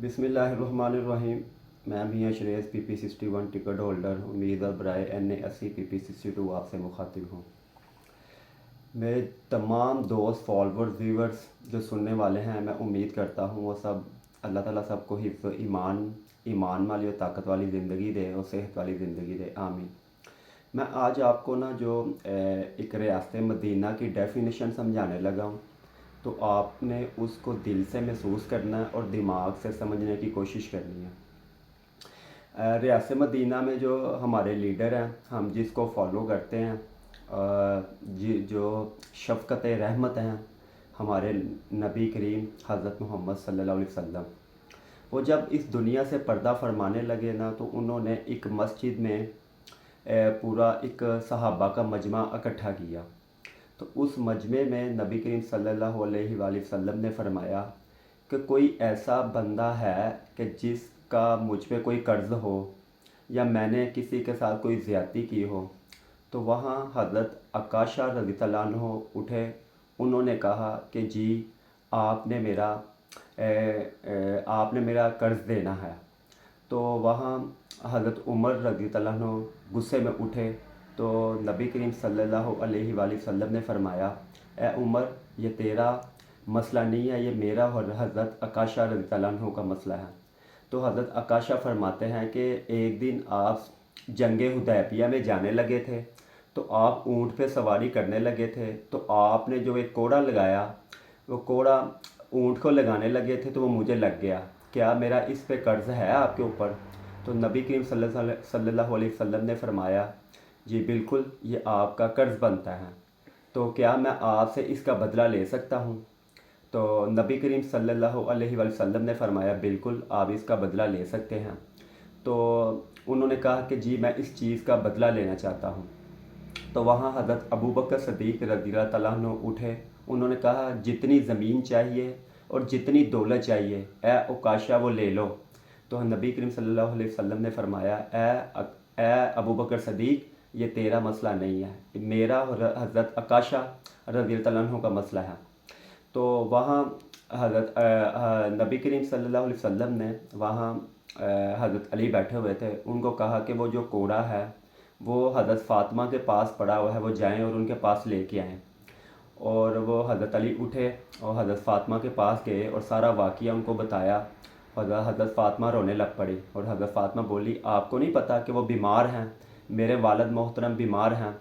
बिस्मिल्लाहिर्रहमानिर्रहीम। मैं मियां शरेस PP61 ticket holder उम्मीद बराए NA80 PP62 आपसे मुखातिब हूँ। मेरे तमाम दोस्त फॉलोअर्स व्यूवर्स जो सुनने वाले हैं, मैं उम्मीद करता हूँ वो सब अल्लाह ताला सबको हिफ्ज़ ईमान वाली और ताकत वाली ज़िंदगी दे और सेहत वाली ज़िंदगी दे, आमीन। मैं आज आपको ना जो एक रियासत मदीना की डेफिनेशन समझाने लगा हूँ, तो आपने उसको दिल से महसूस करना है और दिमाग से समझने की कोशिश करनी है। रियासत मदीना में जो हमारे लीडर हैं, हम जिसको फॉलो करते हैं, जो शफ़क़त रहमत हैं, हमारे नबी करीम हज़रत मोहम्मद सल्लल्लाहु अलैहि वसल्लम, वो जब इस दुनिया से पर्दा फरमाने लगे ना, तो उन्होंने एक मस्जिद में पूरा एक सहाबा का मजमा इकट्ठा किया। तो उस मजमे में नबी करीम सल्लल्लाहु अलैहि वसल्लम ने फरमाया कि कोई ऐसा बंदा है कि जिसका मुझ पे कोई कर्ज़ हो या मैंने किसी के साथ कोई ज़्यादती की हो। तो वहाँ हज़रत अकाशा रज़ी अल्लाह अन्हो उठे, उन्होंने कहा कि जी आपने मेरा कर्ज़ देना है। तो वहाँ हज़रत उमर रज़ी अल्लाह अन्हो गुस्से में उठे, तो नबी करीम सल्लल्लाहु अलैहि वसल्लम ने फरमाया, ए उमर, ये तेरा मसला नहीं है, ये मेरा और हज़रत अकाशा रज़ी अल्लाह अन्हो का मसला है। तो हज़रत अकाशा फरमाते हैं कि एक दिन आप जंगे हुदैबिया में जाने लगे थे, तो आप ऊँट पे सवारी करने लगे थे, तो आपने जो एक कोड़ा लगाया, वो कोड़ा ऊँट को लगाने लगे थे तो वो मुझे लग गया। क्या मेरा इस पे कर्ज़ है आपके ऊपर? तो नबी करीम सल्लल्लाहु अलैहि वसल्लम ने फरमाया, जी बिल्कुल, ये आपका कर्ज़ बनता है, तो क्या मैं आपसे इसका बदला ले सकता हूँ? तो नबी करीम सल्लल्लाहु अलैहि वसल्लम ने फरमाया, बिल्कुल आप इसका बदला ले सकते हैं। तो उन्होंने कहा कि जी मैं इस चीज़ का बदला लेना चाहता हूँ। तो वहाँ हज़रत अबू बकर सिद्दीक़ रज़ियल्लाहु अन्हु उठे, उन्होंने कहा जितनी ज़मीन चाहिए और जितनी दौलत चाहिए, ए उकाशा वो ले लो। तो नबी करीम सल्लल्लाहु अलैहि वसल्लम ने फरमाया, ए अबू बकर सिद्दीक़, ये तेरा मसला नहीं है, मेरा और हज़रत अकाशा रज़ियल्लाहु अन्हु का मसला है। तो वहाँ हज़रत नबी करीम सल्लल्लाहु अलैहि वसल्लम ने वहाँ हज़रत अली बैठे हुए थे, उनको कहा कि वो जो कोड़ा है वो हज़रत फ़ातिमा के पास पड़ा हुआ है, वो जाएं और उनके पास लेके आएँ। और वो हज़रत अली उठे और हज़रत फ़ातिमा के पास गए और सारा वाक़या उनको बताया। हज़रत फ़ातिमा रोने लग पड़ी और हज़रत फ़ातिमा बोली, आपको नहीं पता कि वो बीमार हैं, मेरे वालिद मोहतरम बीमार हैं।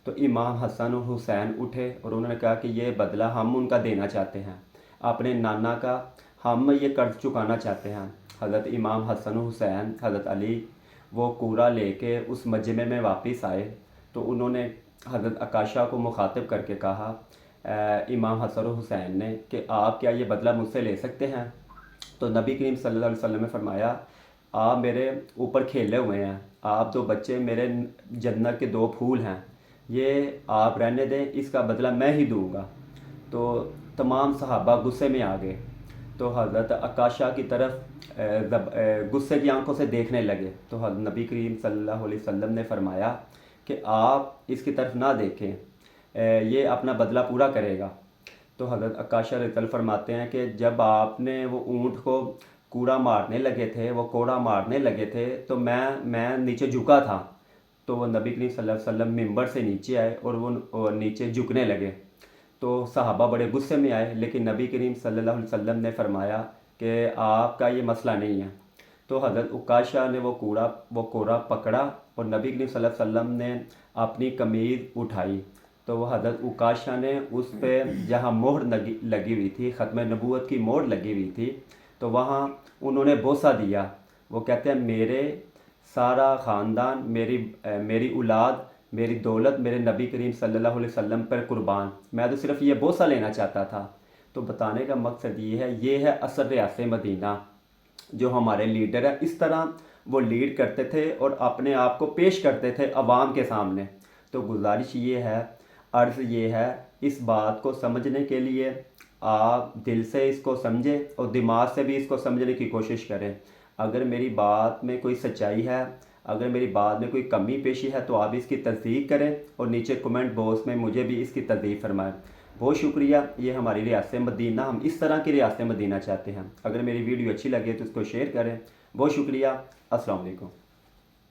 तो इमाम हसन और हुसैन उठे और उन्होंने कहा कि ये बदला हम उनका देना चाहते हैं, अपने नाना का हम ये कर्ज़ चुकाना चाहते हैं। हज़रत इमाम हसन और हुसैन, हज़रत अली, वो कूड़ा लेके उस मजमे में वापस आए। तो उन्होंने हज़रत अकाशा को मुखातिब करके कहा, इमाम हसन और हुसैन ने, कि आप क्या ये बदला मुझसे ले सकते हैं? तो नबी करीम सल्लल्लाहु अलैहि वसल्लम ने फरमाया, आप मेरे ऊपर खेले हुए हैं, आप दो बच्चे मेरे जन्नत के दो फूल हैं, ये आप रहने दें, इसका बदला मैं ही दूंगा। तो तमाम सहाबा गुस्से में आ गए, तो हज़रत अकाशा की तरफ गुस्से की आंखों से देखने लगे। तो नबी करीम सल्लल्लाहु अलैहि वसल्लम ने फरमाया कि आप इसकी तरफ ना देखें, ये अपना बदला पूरा करेगा। तो हज़रत अकाशा रज़ियल्लाहु फरमाते हैं कि जब आपने वो ऊँट को कोड़ा मारने लगे थे तो मैं नीचे झुका था। तो वो नबी करीम सल्लल्लाहु अलैहि वसल्लम मिंबर से नीचे आए और वो नीचे झुकने लगे। तो सहाबा बड़े गुस्से में आए, लेकिन नबी करीम सल्लल्लाहु अलैहि वसल्लम ने फरमाया कि आपका ये मसला नहीं है। तो हज़रत उकाशा ने वो कोड़ा पकड़ा और नबी करीम सल्लल्लाहु अलैहि वसल्लम ने अपनी कमीज़ उठाई। तो वो हज़रत उकाशा ने उस पर जहाँ मोहर लगी हुई थी, ख़त्म नबूवत की मोहर लगी हुई थी, तो वहाँ उन्होंने बोसा दिया। वो कहते हैं, मेरे सारा ख़ानदान, मेरी औलाद, मेरी दौलत मेरे नबी करीम सल्लल्लाहु अलैहि वसल्लम पर कुर्बान, मैं तो सिर्फ़ ये बोसा लेना चाहता था। तो बताने का मकसद ये है असल रियासत मदीना जो हमारे लीडर हैं, इस तरह वो लीड करते थे और अपने आप को पेश करते थे अवाम के सामने। तो गुजारिश ये है, अर्ज़ ये है, इस बात को समझने के लिए आप दिल से इसको समझें और दिमाग से भी इसको समझने की कोशिश करें। अगर मेरी बात में कोई सच्चाई है, अगर मेरी बात में कोई कमी पेशी है, तो आप इसकी तस्दीक करें और नीचे कमेंट बॉक्स में मुझे भी इसकी तस्दीक फरमाएं। بہت شکریہ. یہ ہماری ریاست مدینہ، ہم اس طرح کی ریاست مدینہ چاہتے ہیں. اگر میری ویڈیو اچھی لگے تو اس کو شیئر کریں. بہت شکریہ. السلام علیکم.